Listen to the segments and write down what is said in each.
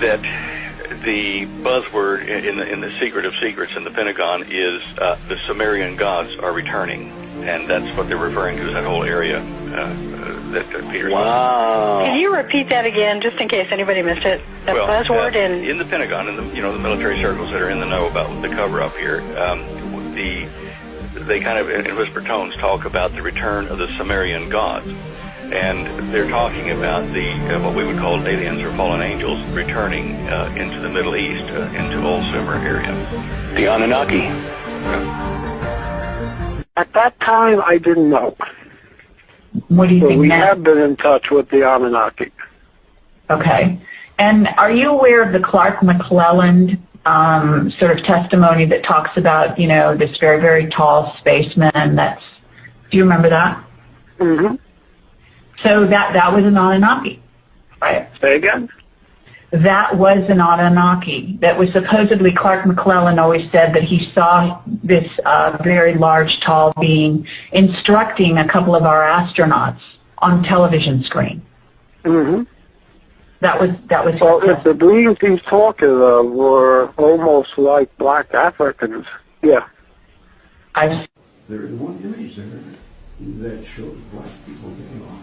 that the buzzword in the secret of secrets in the Pentagon is the Sumerian gods are returning, and that's what they're referring to as that whole area that Peter's. Wow! Can you repeat that again, just in case anybody missed it? The buzzword in the Pentagon, in the the military circles that are in the know about the cover-up here, they kind of in whisper tones talk about the return of the Sumerian gods. And they're talking about the what we would call aliens or fallen angels returning into the Middle East, into Old Sumer area. The Anunnaki. At that time, I didn't know. What do you think we now? have been in touch with the Anunnaki. Okay. And are you aware of the Clark McClelland sort of testimony that talks about, this very, very tall spaceman that's, do you remember that? Mm-hmm. So that was an Anunnaki, right? Say again? That was an Anunnaki. That was supposedly Clark McClelland always said that he saw this very large, tall being instructing a couple of our astronauts on television screen. Mm-hmm. That was. Well, if the beings he's talking of were almost like black Africans, yeah. There is one image there that shows black people getting off.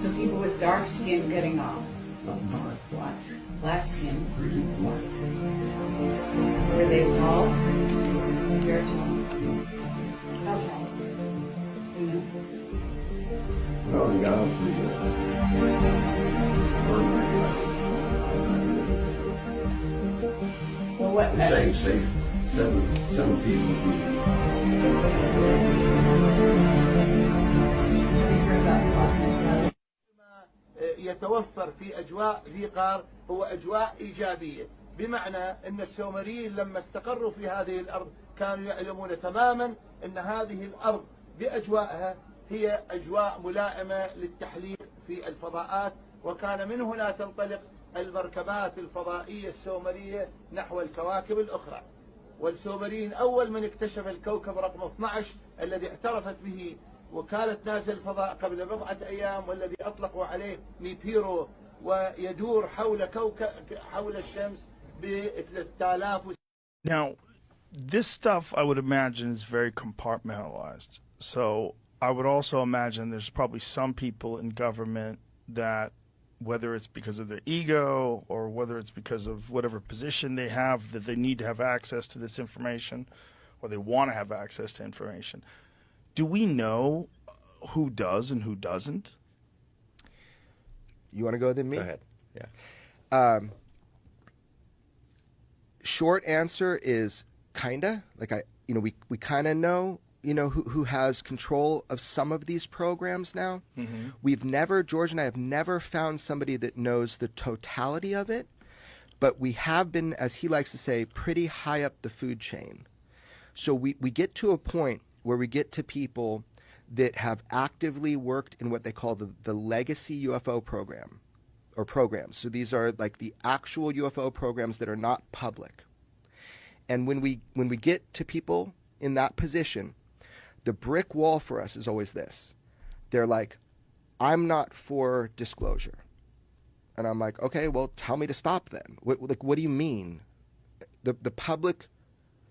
So people with dark skin getting off. Not dark, black. Black skin. Really black. Were they tall? Very tall. How tall? You know? Well, they got up Well, what? safe 7 feet. يتوفر في أجواء ذي قار هو أجواء إيجابية، بمعنى أن السومريين لما استقروا في هذه الأرض كانوا يعلمون تماما أن هذه الأرض بأجواءها هي أجواء ملائمة للتحليق في الفضاءات، وكان من هنا تنطلق المركبات الفضائية السومرية نحو الكواكب الأخرى. والسومريين أول من اكتشف الكوكب رقم 12 الذي اعترفت به وكالة نازل الفضاء قبل بضعة أيام، والذي أطلقوا عليه نيبيرو، ويدور حول الشمس ب 3000. Now, this stuff I would imagine is very compartmentalized. So I would also imagine there's probably some people in government that, whether it's because of their ego or whether it's because of whatever position they have, that they need to have access to this information or they want to have access to information. Do we know who does and who doesn't? You want to go then me? Go ahead. Yeah. Short answer is kinda. Like we kind of know, who has control of some of these programs now. Mm-hmm. George and I have never found somebody that knows the totality of it, but we have been, as he likes to say, pretty high up the food chain. So we get to a point where we get to people that have actively worked in what they call the legacy UFO program or programs. So these are like the actual UFO programs that are not public. And when we get to people in that position, the brick wall for us is always this. They're like, I'm not for disclosure. And I'm like, okay, well, tell me to stop then. What do you mean? The public,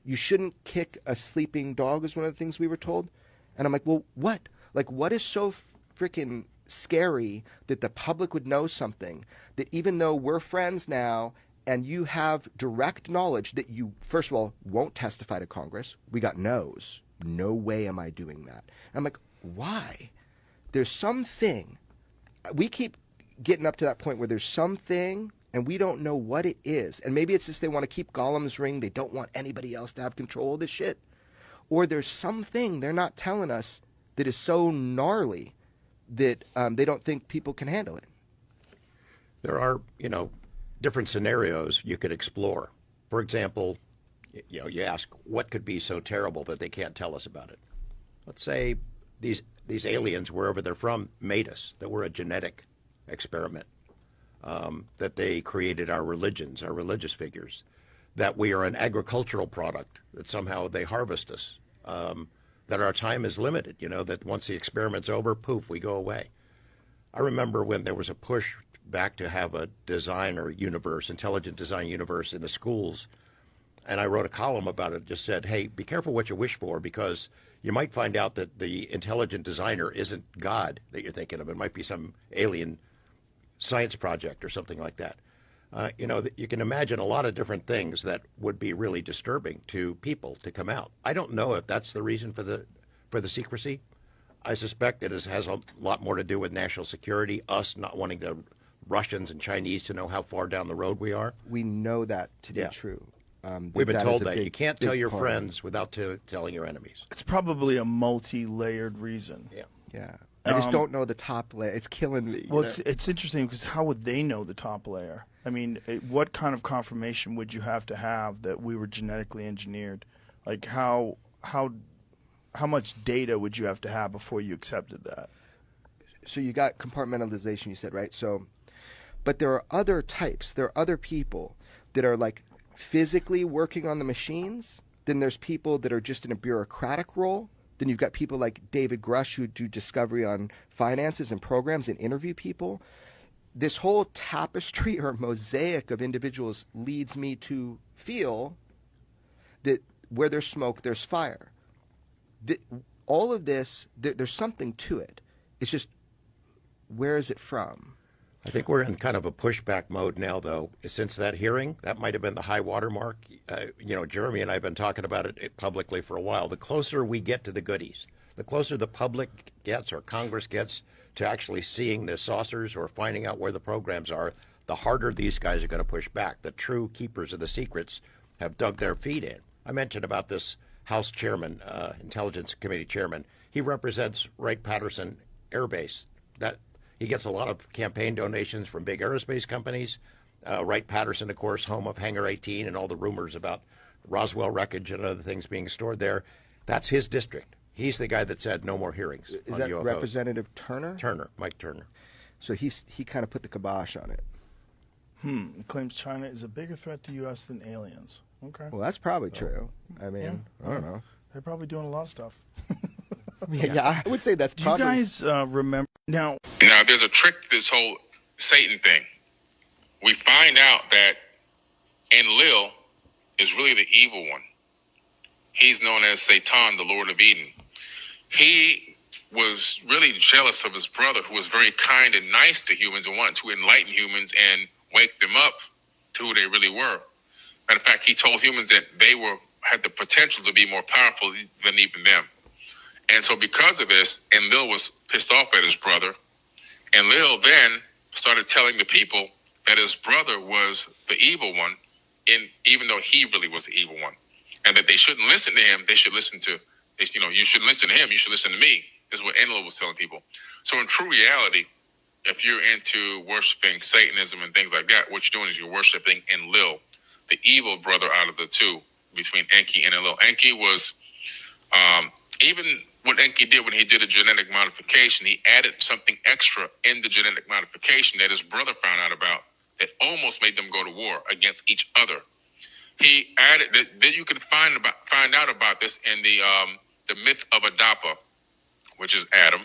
you shouldn't kick a sleeping dog is one of the things we were told. And I'm like, well, what? Like, what is so freaking scary that the public would know something that even though we're friends now and you have direct knowledge that you, first of all, won't testify to Congress? We got no's. No way am I doing that. And I'm like, why? There's something. We keep getting up to that point where there's something and we don't know what it is. And maybe it's just they want to keep Gollum's ring. They don't want anybody else to have control of this shit. Or there's something they're not telling us that is so gnarly that they don't think people can handle it. There are, different scenarios you could explore. For example, you ask what could be so terrible that they can't tell us about it. Let's say these aliens, wherever they're from, made us, that we're a genetic experiment, that they created our religions, our religious figures, that we are an agricultural product, that somehow they harvest us, that our time is limited, that once the experiment's over, poof, we go away. I remember when there was a push back to have a designer universe, intelligent design universe in the schools. And I wrote a column about it, just said, hey, be careful what you wish for, because you might find out that the intelligent designer isn't God that you're thinking of. It might be some alien science project or something like that. You can imagine a lot of different things that would be really disturbing to people to come out. I don't know if that's the reason for the secrecy. I suspect it has a lot more to do with national security, us not wanting Russians and Chinese to know how far down the road we are. We know that to be true. We've been told that you can't tell your friends without telling your enemies. It's probably a multi-layered reason. Yeah. I just don't know the top layer. It's killing me. Well, it's interesting because how would they know the top layer? I mean, what kind of confirmation would you have to have that we were genetically engineered? Like how much data would you have to have before you accepted that? So you got compartmentalization, you said, right? So, but there are other types. There are other people that are like physically working on the machines. Then there's people that are just in a bureaucratic role. Then you've got people like David Grush who do discovery on finances and programs and interview people. This whole tapestry or mosaic of individuals leads me to feel that where there's smoke, there's fire. All of this, there's something to it. It's just, where is it from? I think we're in kind of a pushback mode now, though. Since that hearing, that might have been the high water mark. Jeremy and I have been talking about it publicly for a while. The closer we get to the goodies, the closer the public gets or Congress gets to actually seeing the saucers or finding out where the programs are, the harder these guys are going to push back. The true keepers of the secrets have dug their feet in. I mentioned about this House chairman, Intelligence Committee chairman. He represents Wright-Patterson Air Base. That he gets a lot of campaign donations from big aerospace companies. Wright-Patterson, of course, home of Hangar 18 and all the rumors about Roswell wreckage and other things being stored there. That's his district. He's the guy that said no more hearings Is on that UFOs. Representative Turner? Turner, Mike Turner. So he kind of put the kibosh on it. It claims China is a bigger threat to U.S. than aliens. Okay. Well, that's probably true. I mean, I don't know. They're probably doing a lot of stuff. Yeah, I would say that's probably... Do you guys remember... Now, there's a trick to this whole Satan thing. We find out that Enlil is really the evil one. He's known as Satan, the Lord of Eden. He was really jealous of his brother, who was very kind and nice to humans and wanted to enlighten humans and wake them up to who they really were. Matter of fact, he told humans that they had the potential to be more powerful than even them. And so because of this, Enlil was pissed off at his brother. Enlil then started telling the people that his brother was the evil one, even though he really was the evil one. And that they shouldn't listen to him. They should listen to, you shouldn't listen to him. You should listen to me. This is what Enlil was telling people. So in true reality, if you're into worshiping Satanism and things like that, what you're doing is you're worshiping Enlil, the evil brother out of the two, between Enki and Enlil. Enki was, even what Enki did when he did a genetic modification, he added something extra in the genetic modification that his brother found out about that almost made them go to war against each other. He added that you can find out about this in the myth of Adapa, which is Adam.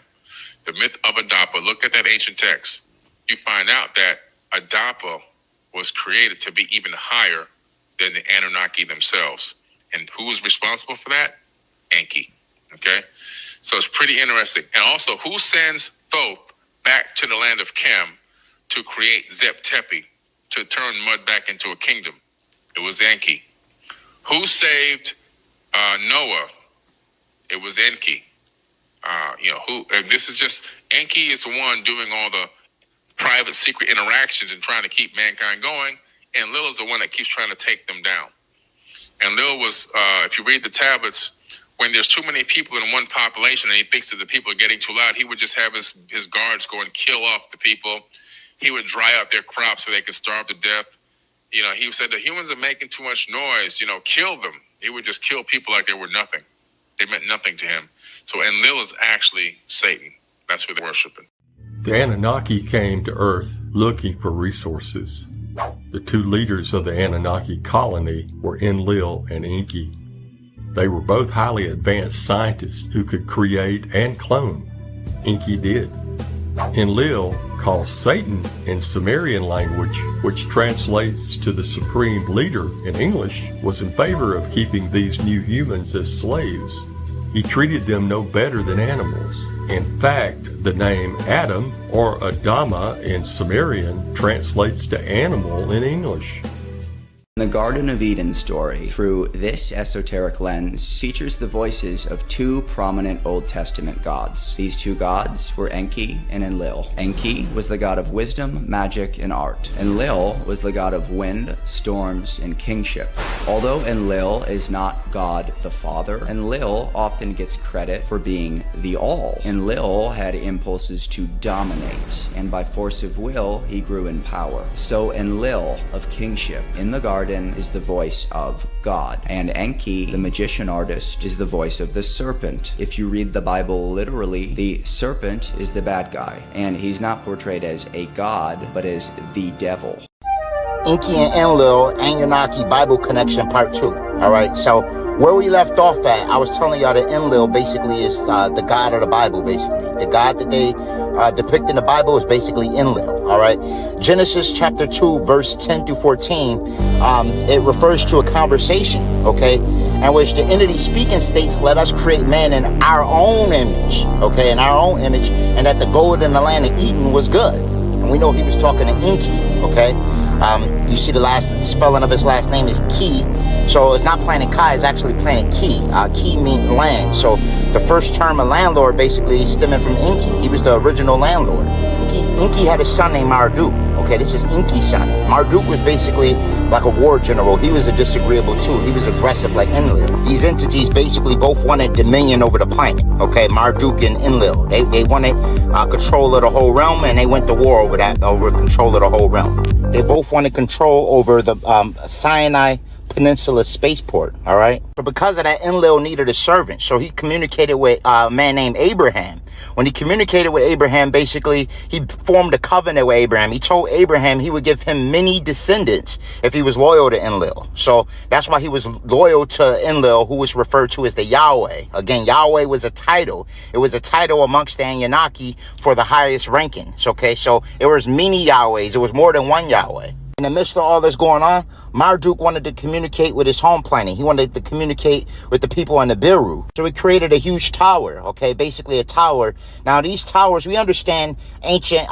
The myth of Adapa. Look at that ancient text. You find out that Adapa was created to be even higher than the Anunnaki themselves. And who was responsible for that? Enki. Okay? So it's pretty interesting. And also, who sends Thoth back to the land of Chem to create Zep Tepi, to turn mud back into a kingdom? It was Enki. Who saved Noah? It was Enki. And this is just, Enki is the one doing all the private secret interactions and trying to keep mankind going. And Lil is the one that keeps trying to take them down. And Lil was, if you read the tablets, when there's too many people in one population and he thinks that the people are getting too loud, he would just have his guards go and kill off the people. He would dry out their crops so they could starve to death. He said the humans are making too much noise, kill them. He would just kill people like they were nothing. They meant nothing to him. So Enlil is actually Satan. That's who they're worshiping. The Anunnaki came to Earth looking for resources. The two leaders of the Anunnaki colony were Enlil and Enki. They were both highly advanced scientists who could create and clone. Enki did. Enlil called Satan in Sumerian language, which translates to the supreme leader in English, was in favor of keeping these new humans as slaves. He treated them no better than animals. In fact, the name Adam, or Adama in Sumerian, translates to animal in English. The Garden of Eden story, through this esoteric lens, features the voices of two prominent Old Testament gods. These two gods were Enki and Enlil. Enki was the god of wisdom, magic, and art. Enlil was the god of wind, storms, and kingship. Although Enlil is not God the Father, Enlil often gets credit for being the All. Enlil had impulses to dominate, and by force of will, he grew in power. So Enlil of kingship in the garden is the voice of God, and Enki, the magician artist, is the voice of the serpent. If you read the Bible literally, the serpent is the bad guy, and he's not portrayed as a god, but as the devil. Enki and Enlil, Annunaki Bible Connection Part 2. Alright, so where we left off at, I was telling y'all that Enlil basically is the god of the Bible, basically. The god that they depict in the Bible is basically Enlil, alright? Genesis chapter 2, verse 10 through 14, it refers to a conversation, okay, in which the entity speaking states, let us create man in our own image, okay, in our own image, and that the gold in the land of Eden was good. And we know he was talking to Enki, okay? You see the last spelling of his last name is Ki, so it's not planet Kai, it's actually planet Ki. Ki means land, so the first term of landlord basically stemming from Enki. He was the original landlord. Enki had a son named Marduk. Okay, this is Enki's son. Marduk was basically like a war general. He was a disagreeable too. He was aggressive like Enlil. These entities basically both wanted dominion over the planet. Okay, Marduk and Enlil. They wanted control of the whole realm, and they went to war over control of the whole realm. They both wanted control over the Sinai Peninsula spaceport, all right? But because of that, Enlil needed a servant, so he communicated with a man named Abraham. When he communicated with Abraham, basically, he formed a covenant with Abraham. He told Abraham he would give him many descendants if he was loyal to Enlil. So that's why he was loyal to Enlil, who was referred to as the Yahweh. Again, Yahweh was a title. It was a title amongst the Anunnaki for the highest rankings, okay? So it was many Yahwehs. It was more than one Yahweh. In the midst of all this going on, Marduk wanted to communicate with his home planet. He wanted to communicate with the people in the Biru. So he created a huge tower, okay, basically a tower. Now these towers, we understand ancient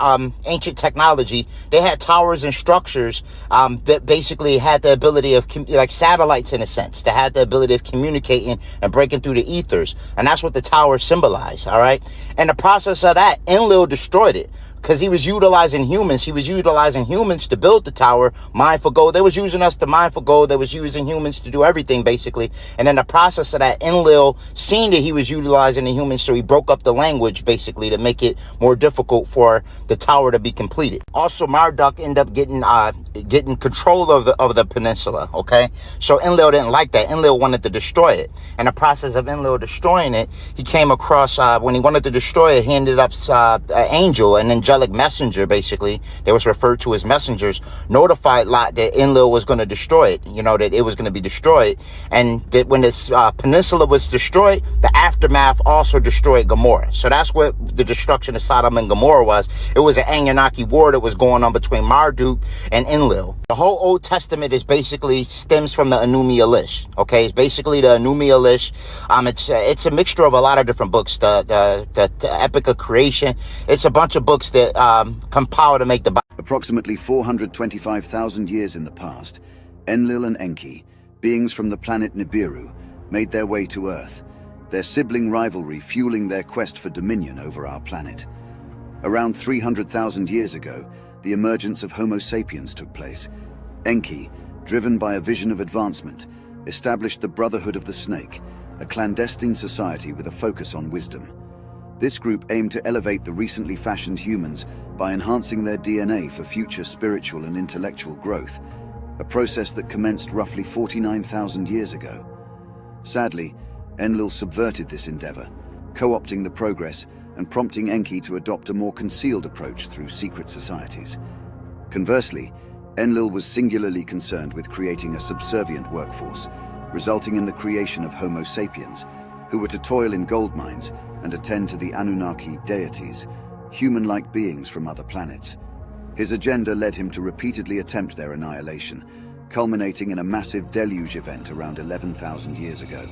technology. They had towers and structures that basically had the ability of, like satellites in a sense, that had the ability of communicating and breaking through the ethers. And that's what the tower symbolized, all right? And the process of that, Enlil destroyed it. Because he was utilizing humans. He was utilizing humans to build the tower, mine for gold. They was using us to mine for gold. They was using humans to do everything, basically. And in the process of that, Enlil seen that he was utilizing the humans, so he broke up the language, basically, to make it more difficult for the tower to be completed. Also, Marduk ended up getting control of the peninsula, okay? So Enlil didn't like that. Enlil wanted to destroy it. In the process of Enlil destroying it, he came across, when he wanted to destroy it, he ended up an angel, an angelic messenger, basically. They was referred to as messengers, notified Lot that Enlil was going to destroy it, you know, that it was going to be destroyed. And that when this peninsula was destroyed, the aftermath also destroyed Gomorrah. So that's what the destruction of Sodom and Gomorrah was. It was an Anunnaki war that was going on between Marduk and Enlil. The whole Old Testament is basically stems from the Enuma Elish. Okay, it's basically the Enuma Elish. It's a mixture of a lot of different books. The Epic of Creation. It's a bunch of books that compile to make the Bible. Approximately 425,000 years in the past, Enlil and Enki, beings from the planet Nibiru, made their way to Earth, their sibling rivalry fueling their quest for dominion over our planet. Around 300,000 years ago, the emergence of Homo sapiens took place. Enki, driven by a vision of advancement, established the Brotherhood of the Snake, a clandestine society with a focus on wisdom. This group aimed to elevate the recently fashioned humans by enhancing their DNA for future spiritual and intellectual growth, a process that commenced roughly 49,000 years ago. Sadly, Enlil subverted this endeavor, co-opting the progress and prompting Enki to adopt a more concealed approach through secret societies. Conversely, Enlil was singularly concerned with creating a subservient workforce, resulting in the creation of Homo sapiens, who were to toil in gold mines and attend to the Anunnaki deities, human-like beings from other planets. His agenda led him to repeatedly attempt their annihilation, culminating in a massive deluge event around 11,000 years ago.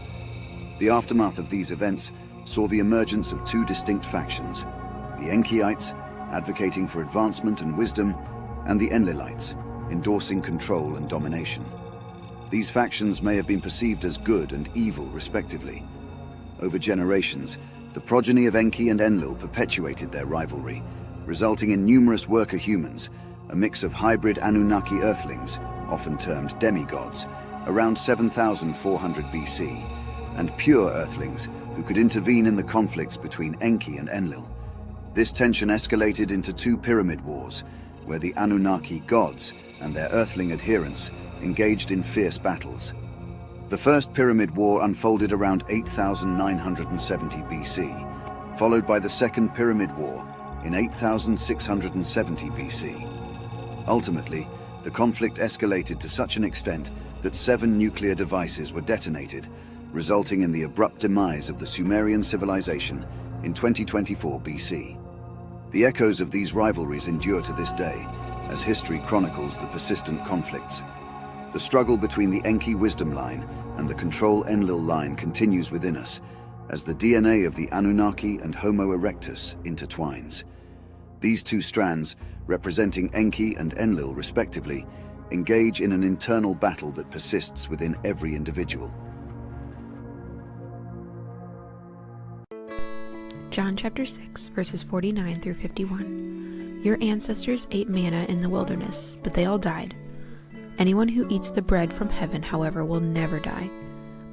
The aftermath of these events saw the emergence of two distinct factions: the Enkyites, advocating for advancement and wisdom, and the Enlilites, endorsing control and domination. These factions may have been perceived as good and evil, respectively. Over generations, the progeny of Enki and Enlil perpetuated their rivalry, resulting in numerous worker humans, a mix of hybrid Anunnaki earthlings, often termed demigods, around 7,400 BC, and pure earthlings who could intervene in the conflicts between Enki and Enlil. This tension escalated into two pyramid wars, where the Anunnaki gods and their earthling adherents engaged in fierce battles. The First Pyramid War unfolded around 8,970 BC, followed by the Second Pyramid War in 8,670 BC. Ultimately, the conflict escalated to such an extent that 7 nuclear devices were detonated, resulting in the abrupt demise of the Sumerian civilization in 2024 BC. The echoes of these rivalries endure to this day, as history chronicles the persistent conflicts. The struggle between the Enki wisdom line and the control Enlil line continues within us, as the DNA of the Anunnaki and Homo erectus intertwines. These two strands, representing Enki and Enlil respectively, engage in an internal battle that persists within every individual. John chapter 6, verses 49 through 51. Your ancestors ate manna in the wilderness, but they all died. Anyone who eats the bread from heaven, however, will never die.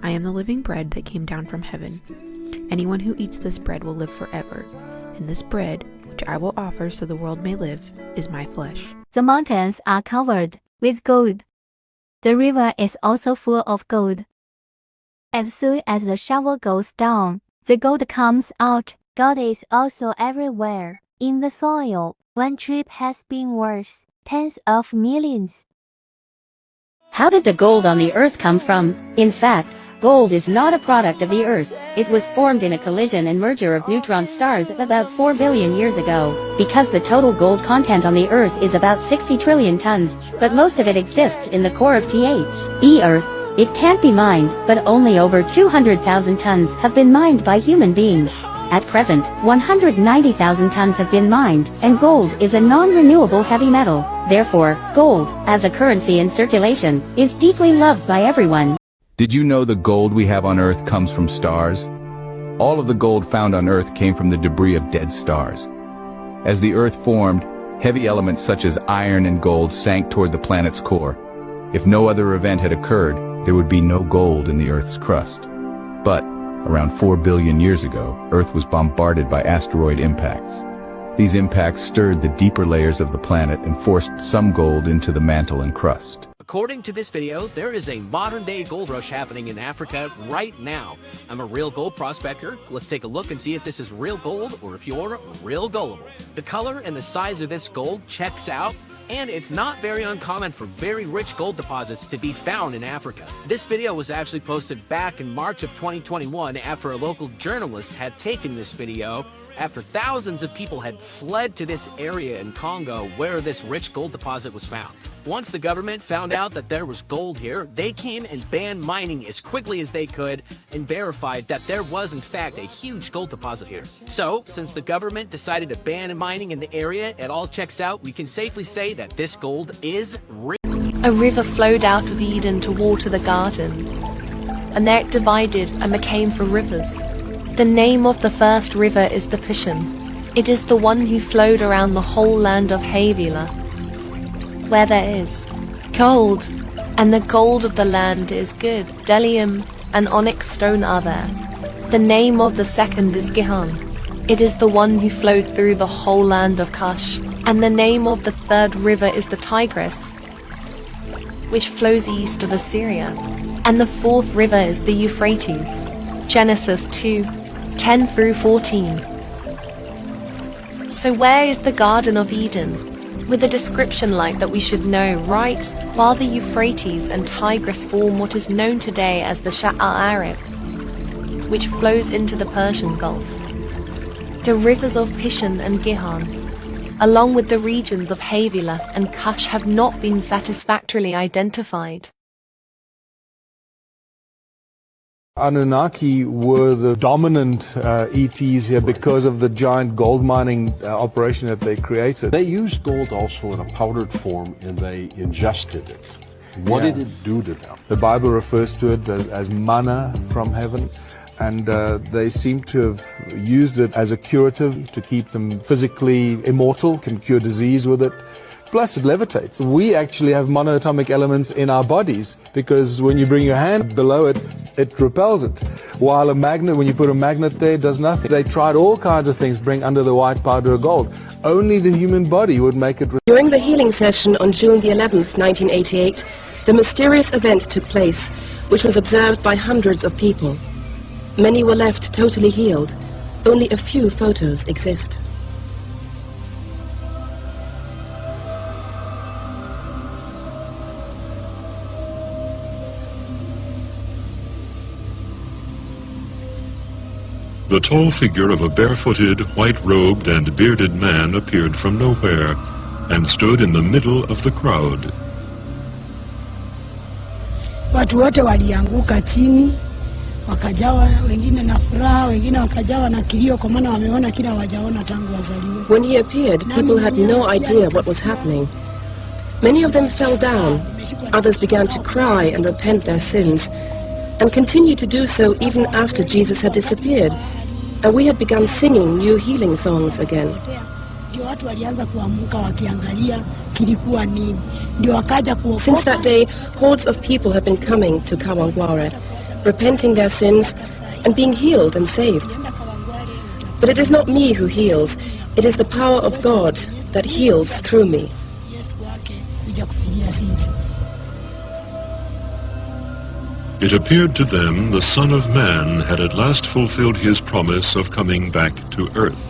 I am the living bread that came down from heaven. Anyone who eats this bread will live forever, and this bread, which I will offer so the world may live, is my flesh. The mountains are covered with gold. The river is also full of gold. As soon as the shovel goes down, the gold comes out. God is also everywhere, in the soil. One trip has been worth tens of millions. How did the gold on the Earth come from? In fact, gold is not a product of the Earth. It was formed in a collision and merger of neutron stars about 4 billion years ago. Because the total gold content on the Earth is about 60 trillion tons, but most of it exists in the core of the Earth. It can't be mined, but only over 200,000 tons have been mined by human beings. At present, 190,000 tons have been mined, and gold is a non-renewable heavy metal. Therefore, gold, as a currency in circulation, is deeply loved by everyone. Did you know the gold we have on Earth comes from stars? All of the gold found on Earth came from the debris of dead stars. As the Earth formed, heavy elements such as iron and gold sank toward the planet's core. If no other event had occurred, there would be no gold in the Earth's crust. But, around 4 billion years ago, Earth was bombarded by asteroid impacts. These impacts stirred the deeper layers of the planet and forced some gold into the mantle and crust. According to this video, there is a modern-day gold rush happening in Africa right now. I'm a real gold prospector. Let's take a look and see if this is real gold or if you're real gullible. The color and the size of this gold checks out, and it's not very uncommon for very rich gold deposits to be found in Africa. This video was actually posted back in March of 2021 after a local journalist had taken this video after thousands of people had fled to this area in Congo where this rich gold deposit was found. Once the government found out that there was gold here, they came and banned mining as quickly as they could and verified that there was in fact a huge gold deposit here. So, since the government decided to ban mining in the area, it all checks out, we can safely say that this gold is real. A river flowed out of Eden to water the garden, and there it divided and became 4 rivers. The name of the first river is the Pishon. It is the one who flowed around the whole land of Havilah, where there is gold, and the gold of the land is good. Bdellium and onyx stone are there. The name of the second is Gihon. It is the one who flowed through the whole land of Cush. And the name of the third river is the Tigris, which flows east of Assyria. And the fourth river is the Euphrates. Genesis 2:10 through 14. So where is the Garden of Eden? With a description like that we should know, right? While the Euphrates and Tigris form what is known today as the Sha'r al-Arab, which flows into the Persian Gulf. The rivers of Pishon and Gihon, along with the regions of Havilah and Cush, have not been satisfactorily identified. Anunnaki were the dominant ETs here because of the giant gold mining operation that they created. They used gold also in a powdered form and they ingested it. What did it do to them? The Bible refers to it as manna from heaven, and they seem to have used it as a curative to keep them physically immortal, can cure disease with it. Plus it levitates. We actually have monoatomic elements in our bodies because when you bring your hand below it, it repels it. While a magnet, when you put a magnet there, it does nothing. They tried all kinds of things, bring under the white powder of gold. Only the human body would make it. During the healing session on June the 11th, 1988, the mysterious event took place, which was observed by hundreds of people. Many were left totally healed. Only a few photos exist. The tall figure of a barefooted, white-robed and bearded man appeared from nowhere and stood in the middle of the crowd. Watu wote walianguka chini, wakajawa wengine na furaha, wengine wakajawa na kilio kwa maana wameona kila hawajaona tangu wazaliwe. When he appeared, people had no idea what was happening. Many of them fell down, others began to cry and repent their sins, and continued to do so even after Jesus had disappeared, and we had begun singing new healing songs again. Since that day, hordes of people have been coming to Kawangware, repenting their sins and being healed and saved. But it is not me who heals, it is the power of God that heals through me. It appeared to them the Son of Man had at last fulfilled his promise of coming back to earth.